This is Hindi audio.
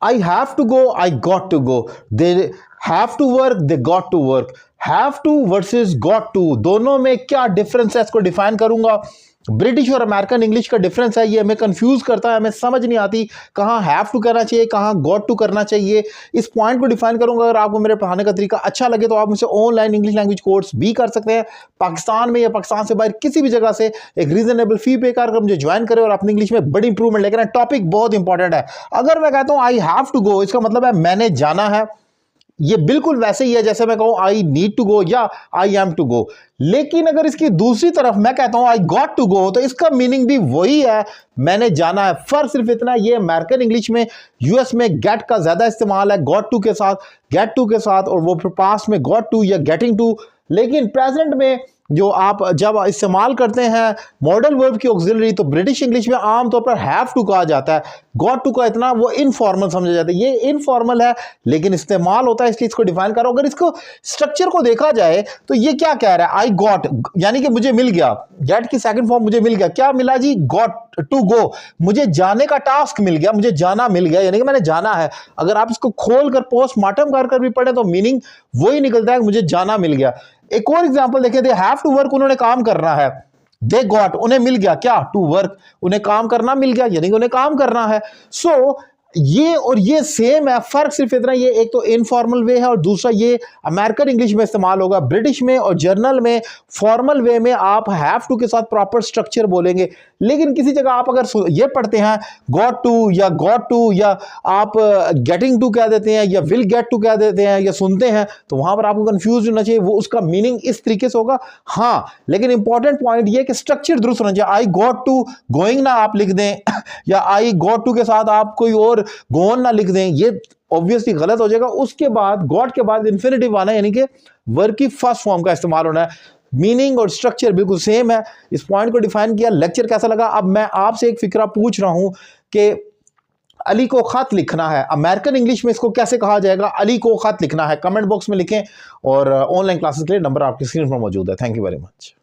I have to go, I got to go, they have to work, they got to work. Have to versus got to, दोनों में क्या डिफरेंस है इसको डिफाइन करूंगा। ब्रिटिश और अमेरिकन इंग्लिश का डिफरेंस है, ये हमें कंफ्यूज करता है, हमें समझ नहीं आती कहाँ हैव टू करना चाहिए, कहाँ गॉट टू करना चाहिए। इस पॉइंट को डिफाइन करूंगा। अगर आपको मेरे पढ़ाने का तरीका अच्छा लगे तो आप मुझसे ऑनलाइन इंग्लिश लैंग्वेज कोर्स भी कर सकते हैं, पाकिस्तान में या पाकिस्तान से बाहर किसी भी जगह से एक रीजनेबल फी पे कर मुझे ज्वाइन करें और अपनी इंग्लिश में बड़ी इंप्रूवमेंट लेकर आए। टॉपिक बहुत इंपॉर्टेंट है। अगर मैं कहता हूं आई हैव टू गो, इसका मतलब है मैंने जाना है। ये बिल्कुल वैसे ही है जैसे मैं कहूं आई नीड टू गो या आई एम टू गो। लेकिन अगर इसकी दूसरी तरफ मैं कहता हूं आई गॉट टू गो, तो इसका मीनिंग भी वही है, मैंने जाना है। फर्क सिर्फ इतना, ये अमेरिकन इंग्लिश में यूएस में गेट का ज्यादा इस्तेमाल है, गॉट टू के साथ, गेट टू के साथ, और वो पास्ट में गॉट टू या गेटिंग टू। लेकिन प्रेजेंट में जो आप जब इस्तेमाल करते हैं मॉडल वर्ब की ऑक्सिलरी, तो ब्रिटिश इंग्लिश में आमतौर पर हैव टू कहा जाता है। गॉट टू का इतना वो इनफॉर्मल समझा जाता है। ये इनफॉर्मल है लेकिन इस्तेमाल होता है, इसलिए इसको डिफाइन करो। अगर इसको स्ट्रक्चर को देखा जाए तो ये क्या कह रहा है, आई गॉट यानी कि मुझे मिल गया, गेट की सेकंड फॉर्म मुझे मिल गया, क्या मिला जी, गॉट टू गो, मुझे जाने का टास्क मिल गया, मुझे जाना मिल गया, यानी कि मैंने जाना है। अगर आप इसको खोल कर पोस्टमार्टम कर भी पढ़े तो मीनिंग वही निकलता है, मुझे जाना मिल गया। एक और एग्जांपल देखिए, दे हैव टू वर्क, उन्होंने काम करना है। दे गॉट, उन्हें मिल गया क्या, टू वर्क, उन्हें काम करना मिल गया, यानी कि उन्हें काम करना है। सो ये और ये सेम है, फर्क सिर्फ इतना, ये एक तो इनफॉर्मल वे है और दूसरा ये अमेरिकन इंग्लिश में इस्तेमाल होगा। ब्रिटिश में और जर्नल में फॉर्मल वे में आप हैव टू के साथ प्रॉपर स्ट्रक्चर बोलेंगे। लेकिन किसी जगह आप अगर ये पढ़ते हैं गॉट टू या गॉट टू, या आप गेटिंग टू कह देते हैं या विल गेट टू कह देते हैं या सुनते हैं, तो वहां पर आपको कंफ्यूज होना चाहिए, वो उसका मीनिंग इस तरीके से होगा। हाँ, लेकिन इंपॉर्टेंट पॉइंट ये कि स्ट्रक्चर दुरुस्त होना चाहिए। आई गॉट टू गोइंग ना आप लिख दें या आई गॉट टू के साथ आप कोई और गोन ना लिख दें, ये ऑब्वियसली गलत हो जाएगा। उसके बाद गॉट के बाद इंफिनिटिव आना, यानी कि वर्ब की फर्स्ट फॉर्म का इस्तेमाल होना है। मीनिंग और स्ट्रक्चर बिल्कुल सेम है। इस पॉइंट को डिफाइन किया। लेक्चर कैसा लगा? अब मैं आपसे एक फिक्रा पूछ रहा हूं कि अली को खत लिखना है, अमेरिकन इंग्लिश में इसको कैसे कहा जाएगा? अली को खत लिखना है, कमेंट बॉक्स में लिखें। और ऑनलाइन क्लासेस के लिए नंबर आपकी स्क्रीन पर मौजूद है। Thank you very much.